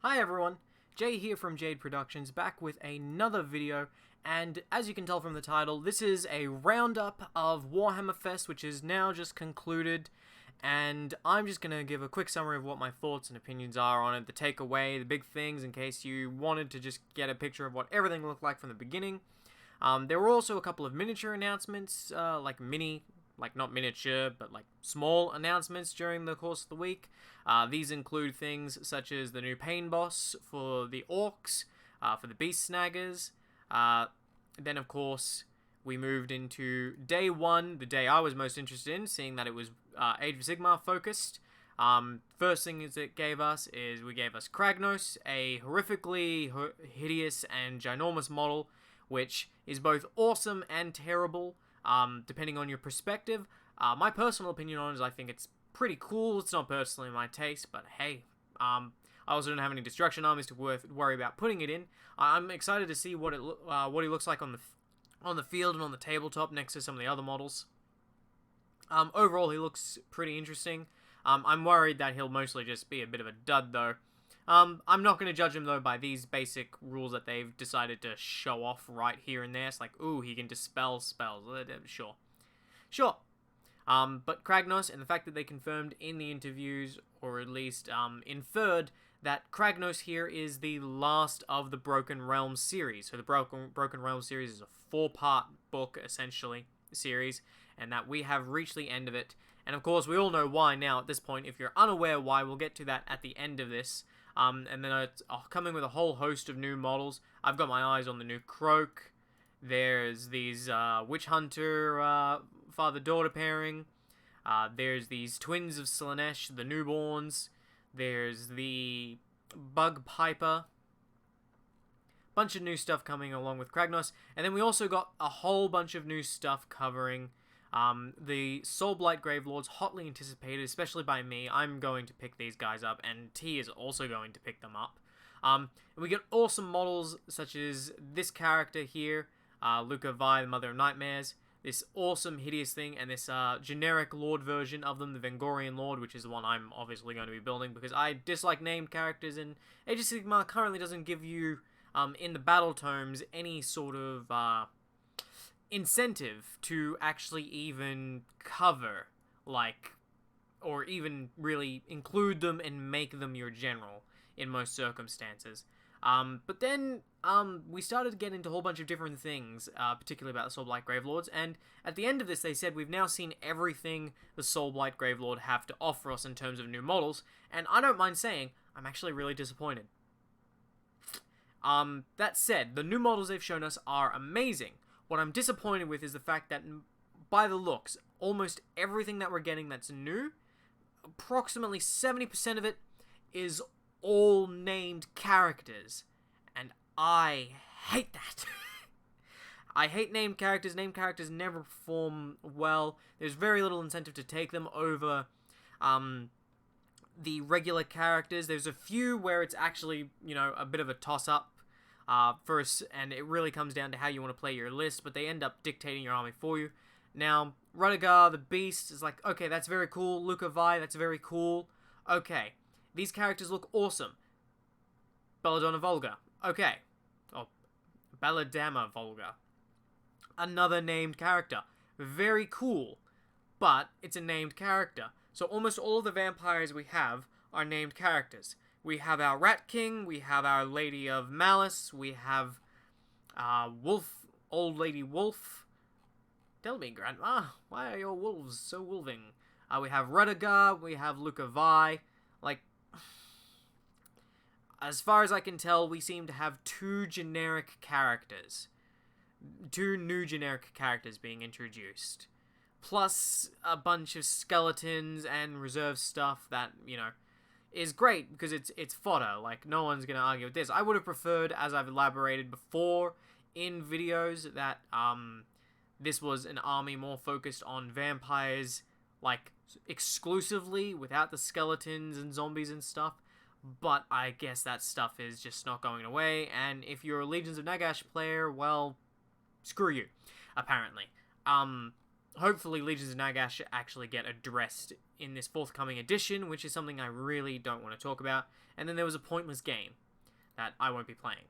Hi everyone, Jay here from JAAD Productions, back with another video, and as you can tell from the title, this is a roundup of Warhammer Fest, which is now just concluded, and I'm just going to give a quick summary of what my thoughts and opinions are on it, the takeaway, the big things, in case you wanted to just get a picture of what everything looked like from the beginning. There were also a couple of miniature announcements, not miniature, but like small announcements during the course of the week. These include things such as the new pain boss for the orcs, for the beast snaggers. Then, of course, we moved into day one, the day I was most interested in, seeing that it was Age of Sigmar focused. First thing it gave us is Cragnose, a horrifically hideous and ginormous model, which is both awesome and terrible, depending on your perspective. My personal opinion on it is I think it's pretty cool. It's not personally my taste, but hey, I also don't have any destruction armies to worry about putting it in. I'm excited to see what he looks like on the field and on the tabletop next to some of the other models. Overall, he looks pretty interesting. I'm worried that he'll mostly just be a bit of a dud, though. I'm not going to judge him, though, by these basic rules that they've decided to show off right here and there. It's like, ooh, he can dispel spells. Sure. But Cragnose, and the fact that they confirmed in the interviews, or at least inferred, that Cragnose here is the last of the Broken Realms series. So the Broken Realms series is a 4-part book, essentially, series, and that we have reached the end of it. And of course, we all know why now at this point. If you're unaware why, we'll get to that at the end of this. And then it's coming with a whole host of new models. I've got my eyes on the new Croak. There's these Witch Hunter father-daughter pairing. There's these Twins of Slaanesh, the newborns. There's the Bug Piper. Bunch of new stuff coming along with Cragnose. And then we also got a whole bunch of new stuff covering the Soulblight Gravelords, hotly anticipated, especially by me. I'm going to pick these guys up, and T is also going to pick them up. And we get awesome models such as this character here, Luca Vi, the Mother of Nightmares, this awesome hideous thing, and this generic Lord version of them, the Vengorian Lord, which is the one I'm obviously going to be building, because I dislike named characters, and Age of Sigmar currently doesn't give you, in the battle tomes, any sort of incentive to actually even cover, or even really include them and make them your general in most circumstances. But then we started to get into a whole bunch of different things, particularly about the Soulblight Gravelords, and at the end of this they said we've now seen everything the Soulblight Gravelord have to offer us in terms of new models, and I don't mind saying, I'm actually really disappointed. That said, the new models they've shown us are amazing. What I'm disappointed with is the fact that, by the looks, almost everything that we're getting that's new, approximately 70% of it is all named characters. And I hate that. I hate named characters. Named characters never perform well. There's very little incentive to take them over the regular characters. There's a few where it's actually, a bit of a toss-up. First, and it really comes down to how you want to play your list, but they end up dictating your army for you. Now, Ruddigar, the Beast, is like, okay, that's very cool. Luca Vi, that's very cool. Okay, these characters look awesome. Belladonna Volga, okay. Oh, Belladama Volga. Another named character. Very cool, but it's a named character. So almost all of the vampires we have are named characters. We have our Rat King, we have our Lady of Malice, we have Wolf, Old Lady Wolf. Tell me, Grandma, why are your wolves so wolving? We have Ruddigar, we have Luca Vi. As far as I can tell, we seem to have two generic characters. Two new generic characters being introduced. Plus a bunch of skeletons and reserve stuff that, is great because it's fodder. No one's going to argue with this. I would have preferred, as I've elaborated before in videos, that this was an army more focused on vampires, exclusively, without the skeletons and zombies and stuff. But I guess that stuff is just not going away, and if you're a Legions of Nagash player, well, screw you, apparently. hopefully Legions of Nagash actually get addressed in this forthcoming edition, which is something I really don't want to talk about. And then there was a pointless game that I won't be playing.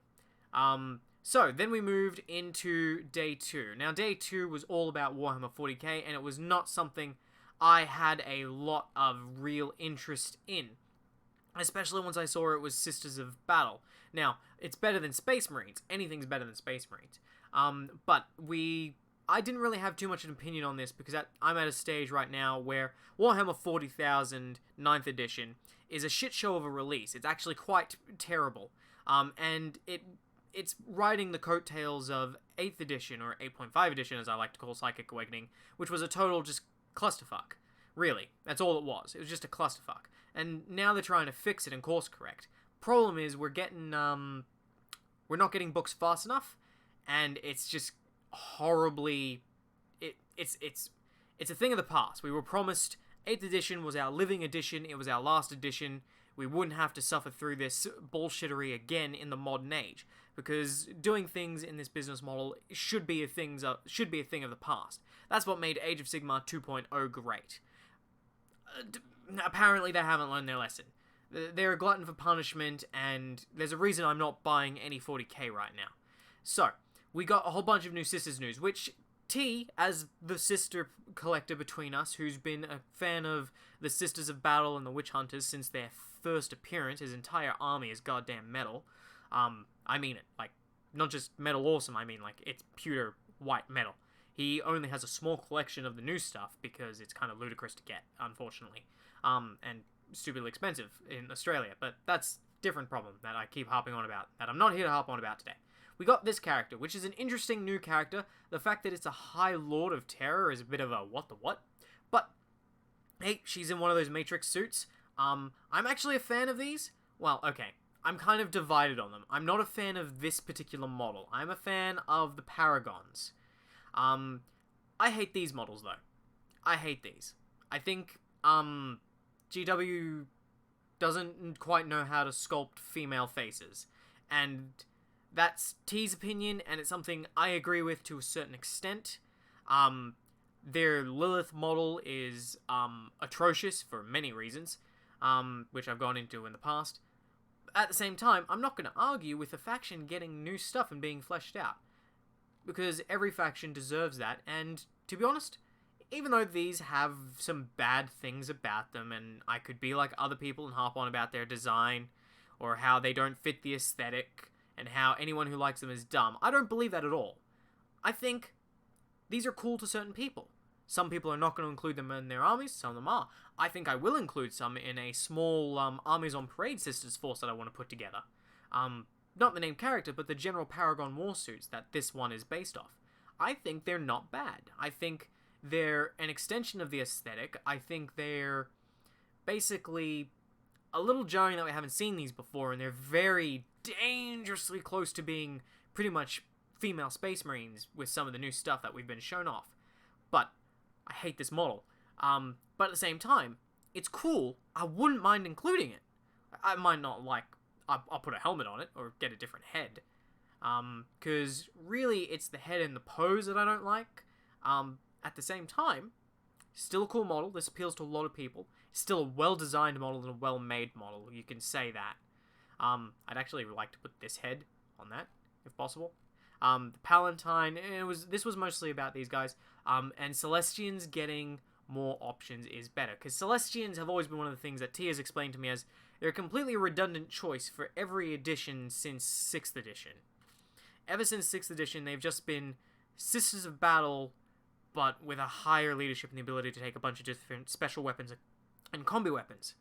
So then we moved into Day 2. Now, Day 2 was all about Warhammer 40k, and it was not something I had a lot of real interest in. Especially once I saw it was Sisters of Battle. Now, it's better than Space Marines. Anything's better than Space Marines. But I didn't really have too much an opinion on this because I'm at a stage right now where Warhammer 40,000 9th edition is a shit show of a release. It's actually quite terrible. And it's riding the coattails of 8th edition, or 8.5 edition as I like to call Psychic Awakening, which was a total just clusterfuck. Really, that's all it was. It was just a clusterfuck. And now they're trying to fix it and course correct. Problem is, we're not getting books fast enough, and it's just horribly... It's a thing of the past. We were promised 8th edition was our living edition, it was our last edition, we wouldn't have to suffer through this bullshittery again in the modern age, because doing things in this business model should be a thing of the past. That's what made Age of Sigmar 2.0 great. Apparently they haven't learned their lesson. They're a glutton for punishment, and there's a reason I'm not buying any 40k right now. So, we got a whole bunch of new Sisters news, which T, as the sister collector between us, who's been a fan of the Sisters of Battle and the Witch Hunters since their first appearance, his entire army is goddamn metal. I mean it, like, not just metal awesome, I mean, like, it's pure white metal. He only has a small collection of the new stuff because it's kind of ludicrous to get, unfortunately. And stupidly expensive in Australia, but that's a different problem that I keep harping on about, that I'm not here to harp on about today. We got this character, which is an interesting new character. The fact that it's a High Lord of Terror is a bit of a what the what, but hey, she's in one of those Matrix suits. I'm actually a fan of these. Well, okay, I'm kind of divided on them. I'm not a fan of this particular model. I'm a fan of the Paragons. I hate these models, though. I hate these. I think, GW doesn't quite know how to sculpt female faces. And that's T's opinion, and it's something I agree with to a certain extent. Their Lilith model is, atrocious for many reasons, which I've gone into in the past. At the same time, I'm not going to argue with a faction getting new stuff and being fleshed out, because every faction deserves that, and to be honest, even though these have some bad things about them, and I could be like other people and harp on about their design, or how they don't fit the aesthetic, and how anyone who likes them is dumb, I don't believe that at all. I think these are cool to certain people. Some people are not going to include them in their armies, some of them are. I think I will include some in a small Armies on Parade Sisters force that I want to put together. Not the named character, but the general Paragon warsuits that this one is based off. I think they're not bad. I think they're an extension of the aesthetic. I think they're basically a little jarring that we haven't seen these before, and they're very dangerously close to being pretty much female Space Marines with some of the new stuff that we've been shown off. But I hate this model. But at the same time, it's cool. I wouldn't mind including it. I might not like... I'll put a helmet on it, or get a different head. Because really, it's the head and the pose that I don't like. At the same time, still a cool model. This appeals to a lot of people. Still a well-designed model and a well-made model. You can say that. I'd actually like to put this head on that, if possible. The Palatine, this was mostly about these guys. And Celestians getting more options is better. Because Celestians have always been one of the things that T has explained to me as they're a completely redundant choice for every edition since 6th edition. Ever since 6th edition, they've just been Sisters of Battle, but with a higher leadership and the ability to take a bunch of different special weapons and combi weapons.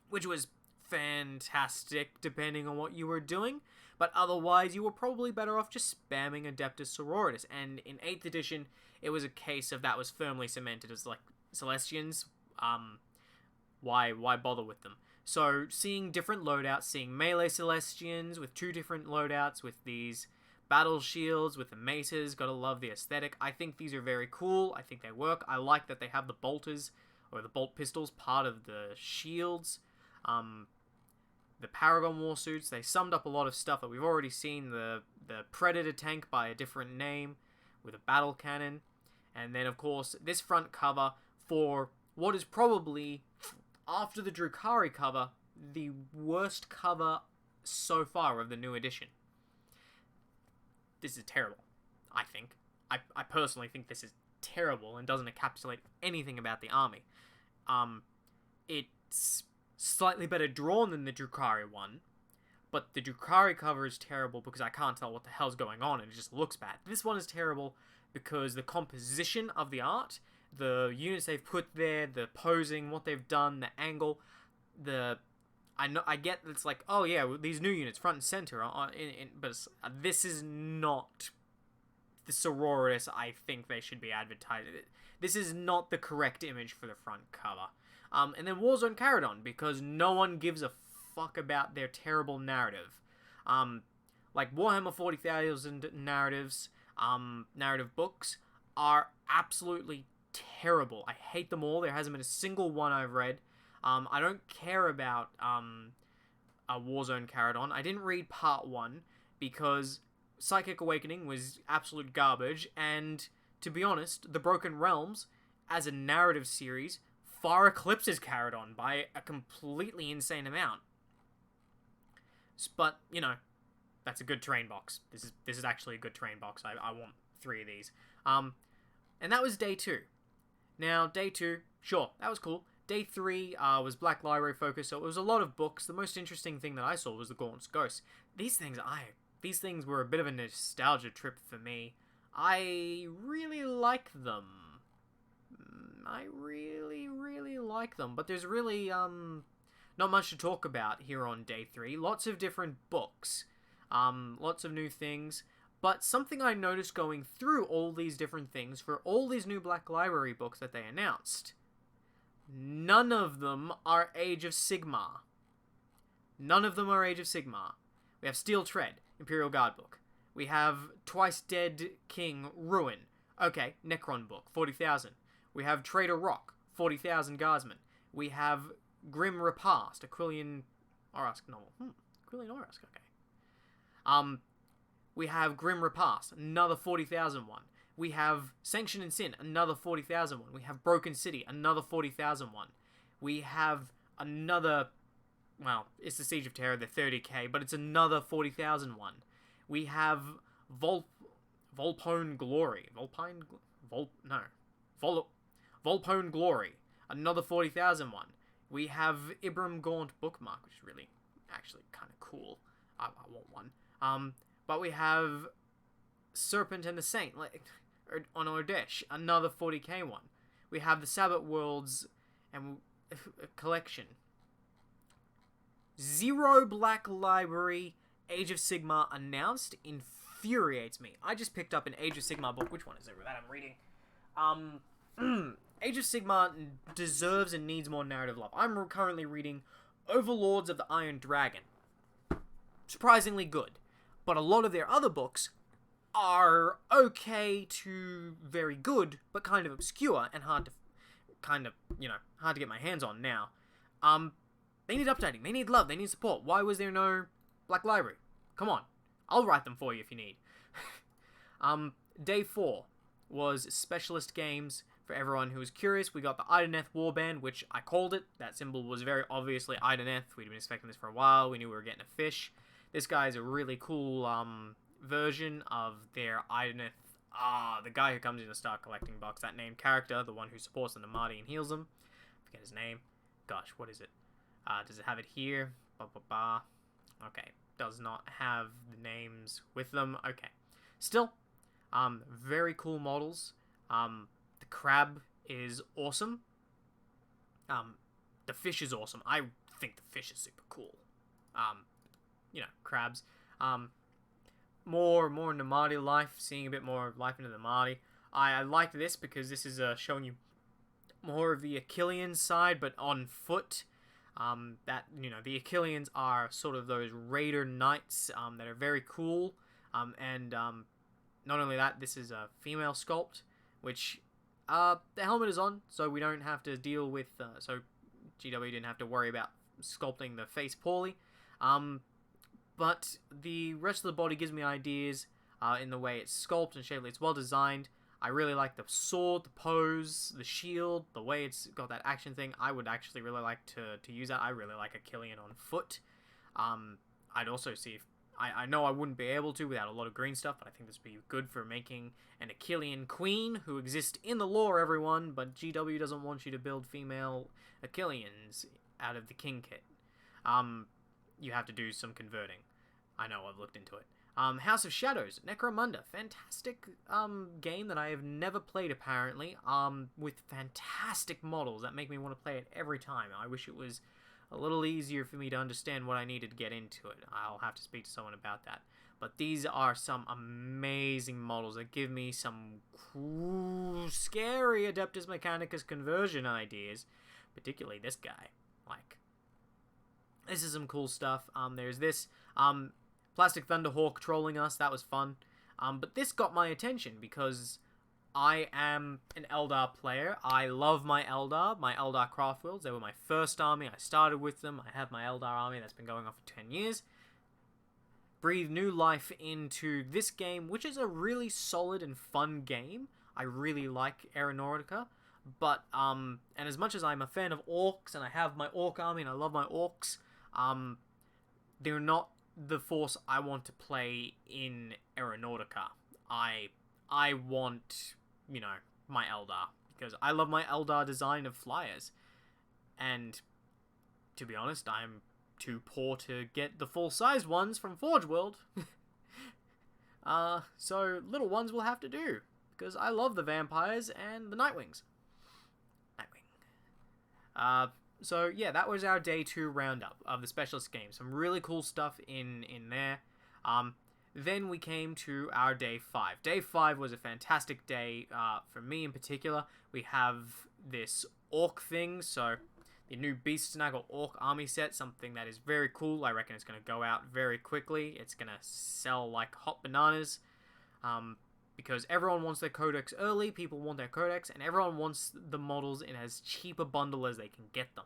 Which was fantastic, depending on what you were doing, but otherwise you were probably better off just spamming Adeptus Sororitas, and in 8th edition, it was a case of that was firmly cemented as, like, Celestians, why bother with them? So, seeing different loadouts, seeing melee Celestians with 2 different loadouts, with these battle shields, with the maces, gotta love the aesthetic. I think these are very cool, I think they work. I like that they have the bolters, or the bolt pistols, part of the shields. The Paragon warsuits, they summed up a lot of stuff that we've already seen. The Predator tank by a different name, with a battle cannon. And then, of course, this front cover for what is probably, after the Drukhari cover, the worst cover so far of the new edition. This is terrible, I think. I personally think this is terrible and doesn't encapsulate anything about the army. It's slightly better drawn than the Drukhari one, but the Drukhari cover is terrible because I can't tell what the hell's going on and it just looks bad. This one is terrible because the composition of the art, the units they've put there, the posing, what they've done, the angle, I get it's like, oh yeah, these new units front and center, but this is not the sororitas I think they should be advertising. This is not the correct image for the front cover. And then Warzone Carry On, because no one gives a fuck about their terrible narrative. Like Warhammer 40,000 narratives, narrative books are absolutely terrible. I hate them all. There hasn't been a single one I've read. I don't care about a Warzone Carry On. I didn't read part 1 because Psychic Awakening was absolute garbage, and to be honest, The Broken Realms, as a narrative series, far eclipses Carried On by a completely insane amount. But, you know, that's a good terrain box. This is actually a good terrain box. I want 3 of these. And that was day 2. Now, day 2, sure, that was cool. Day 3 was Black Library focus, so it was a lot of books. The most interesting thing that I saw was the Gaunt's Ghost. These things were a bit of a nostalgia trip for me. I really like them. I really, really like them. But there's really, not much to talk about here on day 3. Lots of different books. Lots of new things. But something I noticed going through all these different things for all these new Black Library books that they announced, none of them are Age of Sigmar. None of them are Age of Sigmar. We have Steel Tread, Imperial Guard book. We have Twice Dead King, Ruin. Okay, Necron book, 40,000. We have Trader Rock, 40,000 Guardsmen. We have Grim Repast, a Quillian Orask novel. Quillian Orask, okay. We have Grim Repast, another 40,000 one. We have Sanctum Sin, another 40,000 one. We have Broken City, another 40,000 one. We have another, well, it's the Siege of Terror, the 30k, but it's another 40,000 one. We have Volpone Glory. Volpone Glory, another 40,000 one. We have Ibram Gaunt Bookmark, which is really, actually kind of cool. I want one. But we have Serpent and the Saint, on Ordesh, another 40k one. We have the Sabbath Worlds and collection. 0 Black Library Age of Sigmar announced infuriates me. I just picked up an Age of Sigmar book. Which one is it that I'm reading? Age of Sigmar deserves and needs more narrative love. I'm currently reading Overlords of the Iron Dragon. Surprisingly good. But a lot of their other books are okay to very good, but kind of obscure and hard to get my hands on now. They need updating, they need love, they need support. Why was there no Black Library? Come on, I'll write them for you if you need. Day 4 was Specialist Games. For everyone who was curious, we got the Ideneth Warband, which I called it. That symbol was very obviously Ideneth. We'd been expecting this for a while. We knew we were getting a fish. This guy is a really cool version of their Ideneth. The guy who comes in the Start Collecting box, that named character, the one who supports the Namadi and heals them. Forget his name. Gosh, what is it? Does it have it here? Okay, does not have the names with them. Okay, still, very cool models. The crab is awesome. The fish is awesome. I think the fish is super cool. You know, crabs. More Namadi life, seeing a bit more life into the Namadi. I like this because this is showing you more of the Achillean side, but on foot. That, you know, the Achilleans are sort of those raider knights that are very cool. And not only that, this is a female sculpt, which the helmet is on, so we don't have to deal with, so GW didn't have to worry about sculpting the face poorly. But the rest of the body gives me ideas in the way it's sculpted and shaped. It's well designed. I really like the sword, the pose, the shield, the way it's got that action thing. I would actually really like to use that. I really like Achillean on foot. I'd also see if... I know I wouldn't be able to without a lot of green stuff, but I think this would be good for making an Achillean queen who exists in the lore, everyone, but GW doesn't want you to build female Achilleans out of the king kit. You have to do some converting. I know, I've looked into it. House of Shadows, Necromunda, fantastic game that I have never played apparently, with fantastic models that make me want to play it every time. I wish it was a little easier for me to understand what I needed to get into it. I'll have to speak to someone about that. But these are some amazing models that give me some cool, scary Adeptus Mechanicus conversion ideas, particularly this guy. Like, this is some cool stuff. There's this, Plastic Thunderhawk trolling us, that was fun. But this got my attention because I am an Eldar player. I love my Eldar craft worlds. They were my first army. I started with them. I have my Eldar army that's been going on for 10 years. Breathe new life into this game, which is a really solid and fun game. I really like Aeronautica. But, and as much as I'm a fan of orcs, and I have my orc army, and I love my orcs, they're not the force I want to play in Aeronautica. I want, you know, my Eldar, because I love my Eldar design of flyers, and to be honest, I'm too poor to get the full-sized ones from Forge World. So little ones will have to do, because I love the vampires and the Nightwings. So yeah, that was our day 2 roundup of the specialist games. Some really cool stuff in there. Then we came to our day 5. Day 5 was a fantastic day for me in particular. We have this orc thing, so the new Beast Snaggle orc army set, something that is very cool. I reckon it's going to go out very quickly. It's going to sell like hot bananas, because everyone wants their codex early, people want their codex, and everyone wants the models in as cheap a bundle as they can get them.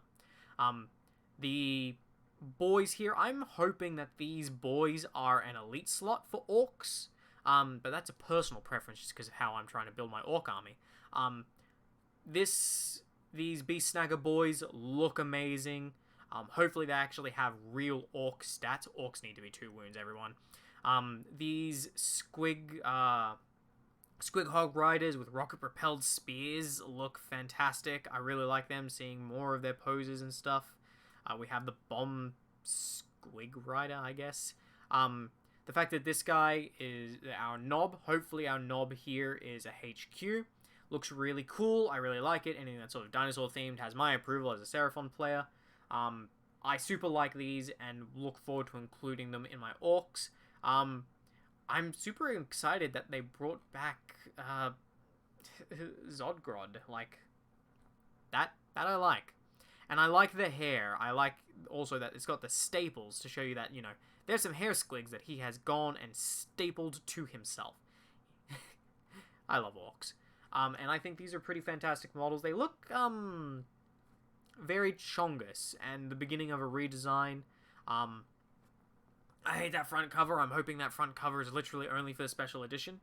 The boys here, I'm hoping that these boys are an elite slot for orcs, but that's a personal preference just because of how I'm trying to build my orc army. These Beast Snagger boys look amazing. Hopefully they actually have real orc stats. Orcs need to be 2 wounds, everyone. These Squig Hog Riders with rocket-propelled spears look fantastic. I really like them, seeing more of their poses and stuff. We have the Bomb Squig Rider, I guess. The fact that this guy is our Nob, hopefully our Nob here is a HQ. Looks really cool. I really like it. Anything that's sort of dinosaur-themed has my approval as a Seraphon player. I super like these and look forward to including them in my orcs. I'm super excited that they brought back Zodgrod. Like, that I like. And I like the hair. I like also that it's got the staples to show you that, you know, there's some hair squigs that he has gone and stapled to himself. I love orcs. And I think these are pretty fantastic models. They look very Chongus and the beginning of a redesign. I hate that front cover. I'm hoping that front cover is literally only for the special edition.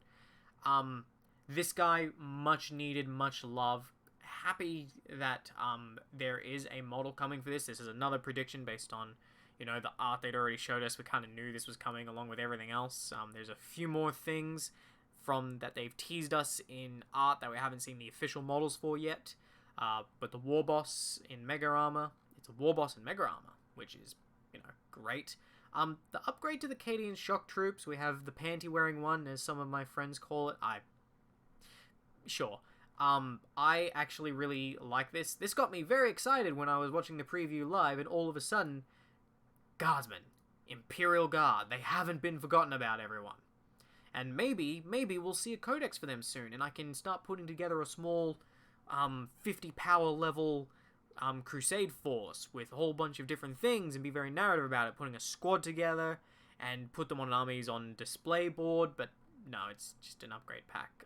This guy, much needed, much love. Happy that there is a model coming for this. This is another prediction based on, you know, the art they'd already showed us. We kind of knew this was coming along with everything else. There's a few more things from that they've teased us in art that we haven't seen the official models for yet. But the War Boss in Mega Armor, it's a War Boss in Mega Armor, which is, you know, great. The upgrade to the Cadian Shock Troops, we have the panty-wearing one, as some of my friends call it. Sure. I actually really like this. This got me very excited when I was watching the preview live, and all of a sudden, Guardsmen, Imperial Guard, they haven't been forgotten about, everyone. And maybe we'll see a codex for them soon, and I can start putting together a small 50 power level Crusade force with a whole bunch of different things and be very narrative about it, putting a squad together and put them on armies on display board. But no, it's just an upgrade pack.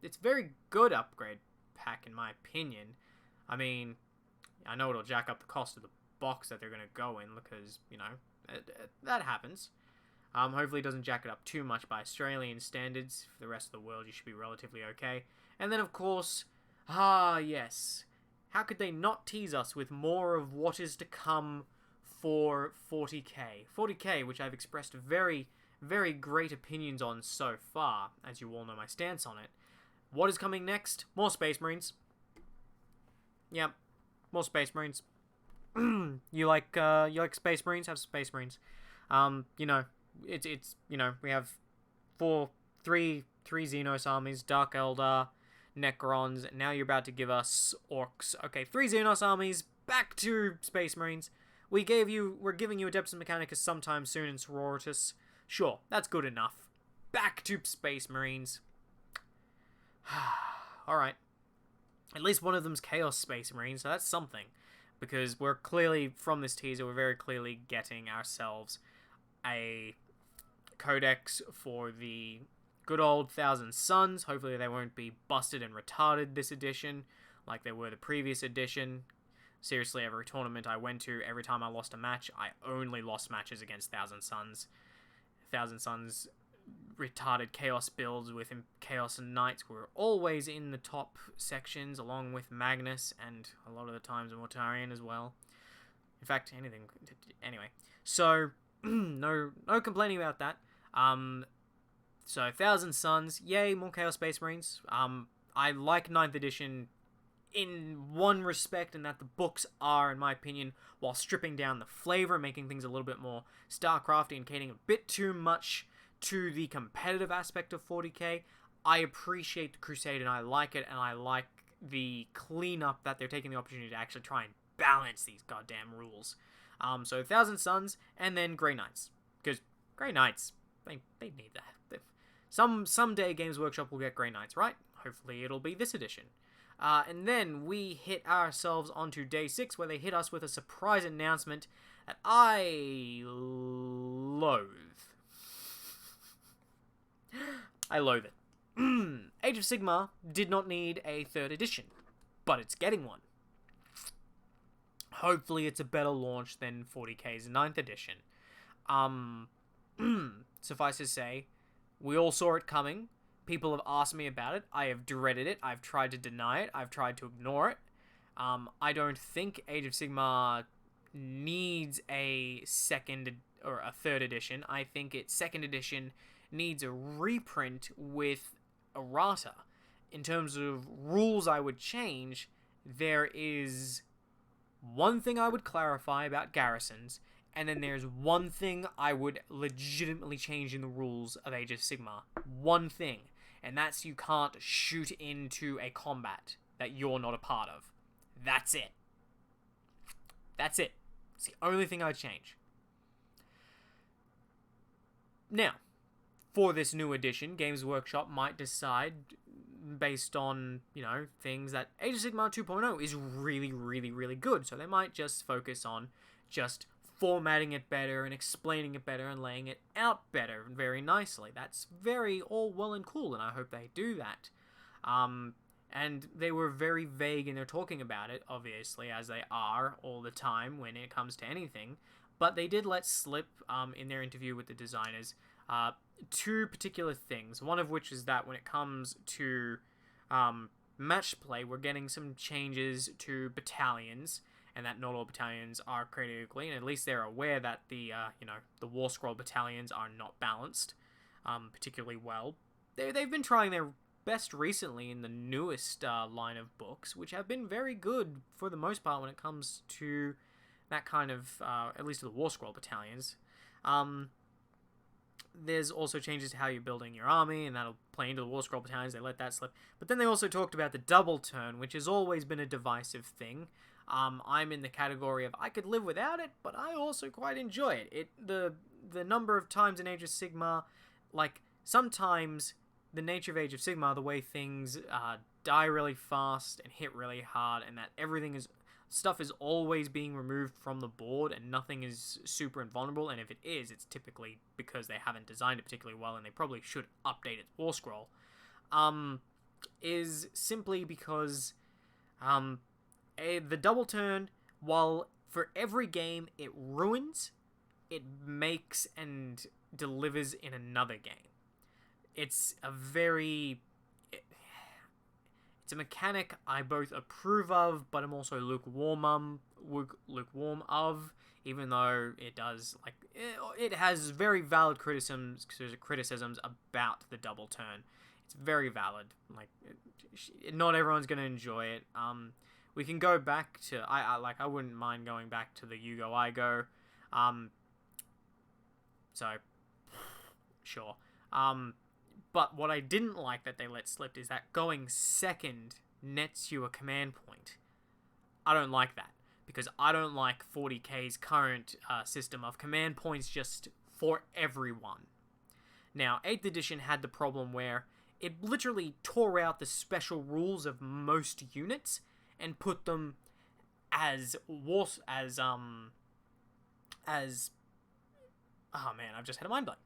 It's a very good upgrade pack in my opinion. I mean, I know it'll jack up the cost of the box that they're going to go in because, you know, that happens. Hopefully it doesn't jack it up too much by Australian standards. For the rest of the world, you should be relatively okay. And then, of course, yes, how could they not tease us with more of what is to come for 40k? 40k, which I've expressed very, very great opinions on so far, as you all know my stance on it. What is coming next? More Space Marines. Yep, more Space Marines. You like Space Marines? Have Space Marines. You know, it's you know, we have three Xenos armies, Dark Eldar, Necrons, and now you're about to give us Orcs. Okay, 3 Xenos armies, back to Space Marines. We're giving you Adeptus Mechanicus sometime soon in Sororitas. Sure, that's good enough. Back to Space Marines. Alright. At least one of them's Chaos Space Marines, so that's something. Because we're clearly, from this teaser, we're very clearly getting ourselves a codex for the good old Thousand Suns. Hopefully they won't be busted and retarded this edition, like they were the previous edition. Seriously, every tournament I went to, every time I lost a match, I only lost matches against Thousand Suns. Thousand Suns retarded Chaos builds with Chaos and Knights were always in the top sections, along with Magnus, and a lot of the times Mortarion as well. In fact, anything. Anyway, so no complaining about that. So Thousand Suns, yay, more Chaos Space Marines. I like 9th edition in one respect, and that the books are, in my opinion, while stripping down the flavor, making things a little bit more StarCrafty and catering a bit too much to the competitive aspect of 40k. I appreciate the Crusade and I like it, and I like the cleanup that they're taking the opportunity to actually try and balance these goddamn rules. So Thousand Suns, and then Grey Knights, because Grey Knights, they need that. Someday Games Workshop will get Grey Knights, right? Hopefully it'll be this edition. And then we hit ourselves onto day 6, where they hit us with a surprise announcement that I loathe. I loathe it. Age of Sigmar did not need a 3rd edition, but it's getting one. Hopefully it's a better launch than 40k's 9th edition. Suffice to say, we all saw it coming. People have asked me about it. I have dreaded it. I've tried to deny it. I've tried to ignore it. I don't think Age of Sigmar needs a 2nd or a 3rd edition. I think its 2nd edition needs a reprint with errata. In terms of rules I would change, there is one thing I would clarify about garrisons, and then there's one thing I would legitimately change in the rules of Age of Sigmar. One thing. And that's you can't shoot into a combat that you're not a part of. That's it. That's it. It's the only thing I'd change. Now, for this new edition, Games Workshop might decide, based on, things, that Age of Sigmar 2.0 is really, really, really good. So they might just focus on just formatting it better and explaining it better and laying it out better very nicely. That's very all well and cool, and I hope they do that. And they were very vague in their talking about it, obviously, as they are all the time when it comes to anything. But they did let slip, in their interview with the designers, 2 particular things. One of which is that when it comes to match play, we're getting some changes to battalions, and that not all battalions are created equally, and at least they're aware that the War Scroll battalions are not balanced particularly well. They've been trying their best recently in the newest line of books, which have been very good for the most part when it comes to that kind of, at least the War Scroll battalions. There's also changes to how you're building your army, and that'll play into the War Scroll battalions. They let that slip. But then they also talked about the double turn, which has always been a divisive thing. I'm in the category of I could live without it, but I also quite enjoy it. The number of times in Age of Sigmar, like, sometimes the nature of Age of Sigmar, the way things die really fast and hit really hard, and that stuff is always being removed from the board and nothing is super invulnerable, and if it is, it's typically because they haven't designed it particularly well and they probably should update its War Scroll, is simply because the double turn, while for every game it ruins, it makes and delivers in another game. It's a very... It's a mechanic I both approve of, but I'm also lukewarm of, even though it does, like, it has very valid criticisms about the double turn. It's very valid. Like, not everyone's going to enjoy it. We can go back to, I wouldn't mind going back to the You Go, I Go. So, sure. But what I didn't like that they let slip is that going second nets you a command point. I don't like that, because I don't like 40k's current system of command points just for everyone. Now, 8th edition had the problem where it literally tore out the special rules of most units and put them as oh man, I've just had a mind blank.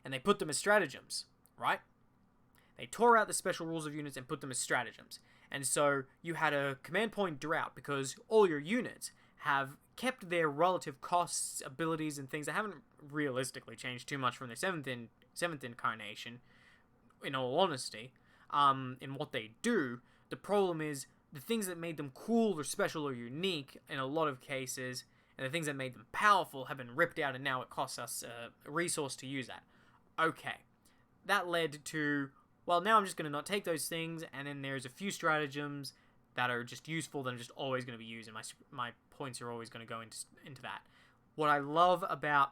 And they put them as stratagems, right? They tore out the special rules of units and put them as stratagems. And so you had a command point drought because all your units have kept their relative costs, abilities, and things that haven't realistically changed too much from their 7th incarnation, in all honesty, in what they do. The problem is the things that made them cool or special or unique in a lot of cases, and the things that made them powerful have been ripped out, and now it costs us a resource to use that. Okay. That led to, well, now I'm just going to not take those things, and then there's a few stratagems that are just useful that are just always going to be used, and my points are always going to go into that. What I love about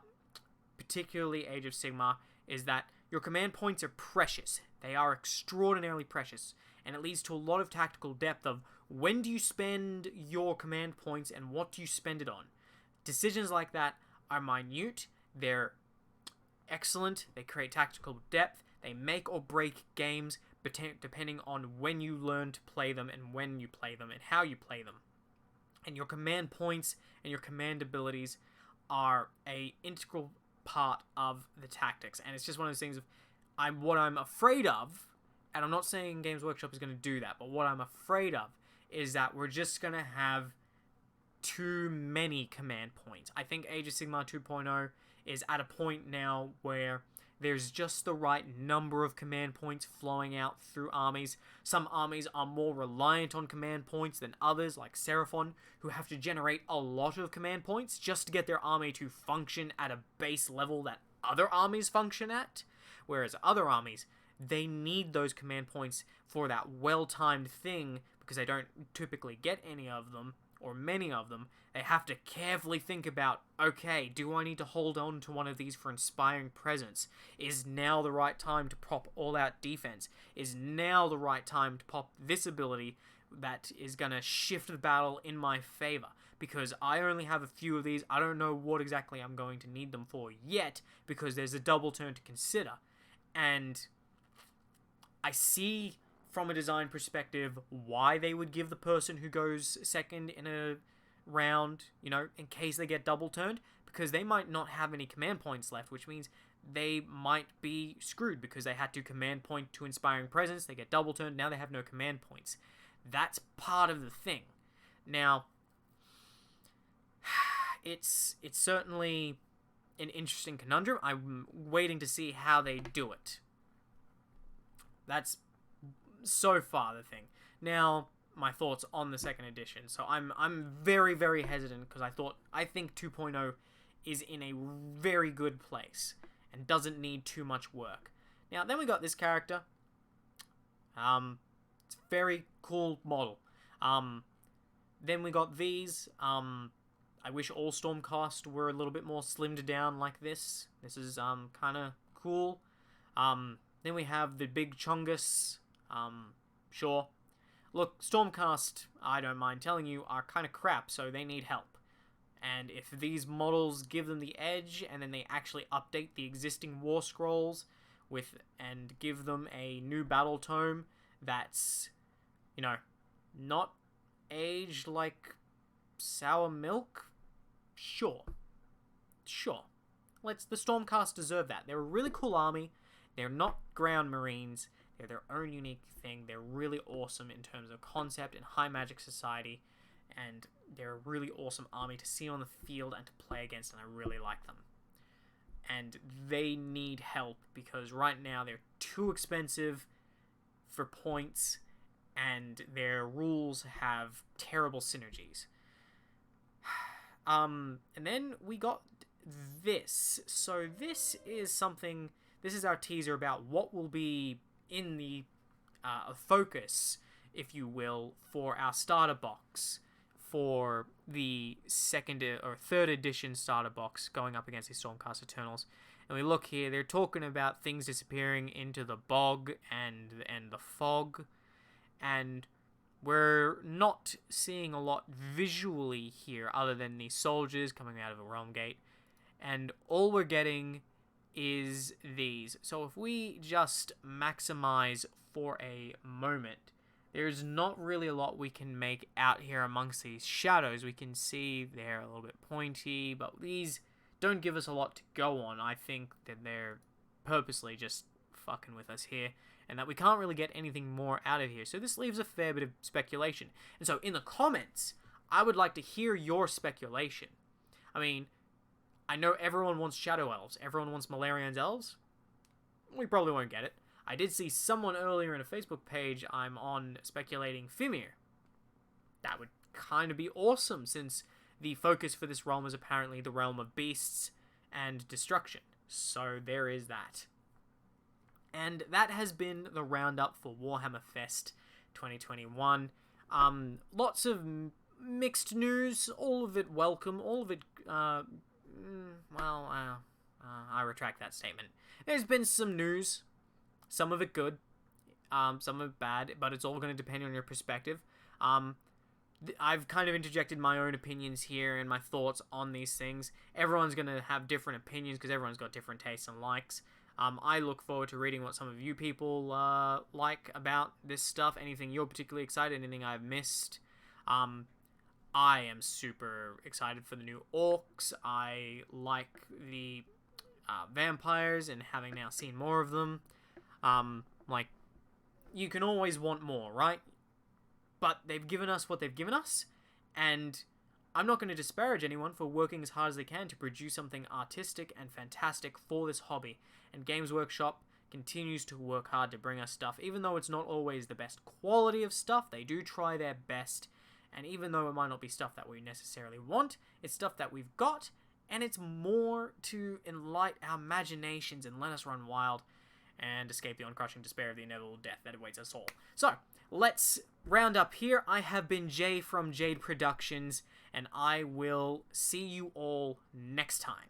particularly Age of Sigmar is that your command points are precious. They are extraordinarily precious, and it leads to a lot of tactical depth of when do you spend your command points and what do you spend it on. Decisions like that are minute, they're excellent, they create tactical depth, they make or break games depending on when you learn to play them and when you play them and how you play them. And your command points and your command abilities are a integral part of the tactics, and it's just one of those things of what I'm afraid of, and I'm not saying Games Workshop is going to do that, but what I'm afraid of is that we're just going to have too many command points. I think Age of Sigmar 2.0 is at a point now where there's just the right number of command points flowing out through armies. Some armies are more reliant on command points than others, like Seraphon, who have to generate a lot of command points just to get their army to function at a base level that other armies function at. Whereas other armies, they need those command points for that well-timed thing, because they don't typically get any of them, or many of them. They have to carefully think about, okay, do I need to hold on to one of these for Inspiring Presence? Is now the right time to pop all-out defense? Is now the right time to pop this ability that is going to shift the battle in my favor? Because I only have a few of these. I don't know what exactly I'm going to need them for yet, because there's a double turn to consider. And I see from a design perspective why they would give the person who goes second in a round, you know, in case they get double turned, because they might not have any command points left, which means they might be screwed because they had to command point to Inspiring Presence, they get double turned, now they have no command points. That's part of the thing. Now, it's certainly an interesting conundrum. I'm waiting to see how they do it. That's so far the thing. Now, my thoughts on the 2nd edition. So I'm very, very hesitant, because I think 2.0 is in a very good place and doesn't need too much work. Now, then we got this character. It's a very cool model. Then we got these. I wish all Stormcast were a little bit more slimmed down like this. This is kind of cool. Then we have the big Chungus. Sure. Look, Stormcast, I don't mind telling you, are kind of crap, so they need help. And if these models give them the edge, and then they actually update the existing War Scrolls and give them a new battle tome that's, you know, not aged like sour milk, sure. The Stormcast deserve that. They're a really cool army. They're not ground marines. They're their own unique thing. They're really awesome in terms of concept and high magic society, and they're a really awesome army to see on the field and to play against, and I really like them. And they need help, because right now they're too expensive for points, and their rules have terrible synergies. And then we got this. So this is our teaser about what will be in the focus, if you will, for our starter box for the second or third edition starter box going up against the Stormcast Eternals. And we look here, they're talking about things disappearing into the bog and the fog, and we're not seeing a lot visually here other than the soldiers coming out of a realm gate, and all we're getting is these. So if we just maximize for a moment, there's not really a lot we can make out here amongst these shadows. We can see they're a little bit pointy, but these don't give us a lot to go on. I think that they're purposely just fucking with us here, and that we can't really get anything more out of here. So this leaves a fair bit of speculation. And so in the comments, I would like to hear your speculation. I mean, I know everyone wants Shadow Elves. Everyone wants Malarian's Elves. We probably won't get it. I did see someone earlier in a Facebook page I'm on speculating Fimir. That would kind of be awesome, since the focus for this realm is apparently the realm of beasts and destruction. So there is that. And that has been the roundup for Warhammer Fest 2021. Lots of mixed news, all of it welcome, all of it, I retract that statement. There's been some news, some of it good, some of it bad, but it's all going to depend on your perspective. I've kind of interjected my own opinions here and my thoughts on these things. Everyone's going to have different opinions because everyone's got different tastes and likes. I look forward to reading what some of you people like about this stuff. Anything you're particularly excited, anything I've missed. I am super excited for the new orcs. I like the vampires, and having now seen more of them, like, you can always want more, right? But they've given us what they've given us, and I'm not going to disparage anyone for working as hard as they can to produce something artistic and fantastic for this hobby. And Games Workshop continues to work hard to bring us stuff. Even though it's not always the best quality of stuff, they do try their best. And even though it might not be stuff that we necessarily want, it's stuff that we've got, and it's more to enlighten our imaginations and let us run wild and escape the uncrushing despair of the inevitable death that awaits us all. So, let's round up here. I have been Jay from JAAD Productions, and I will see you all next time.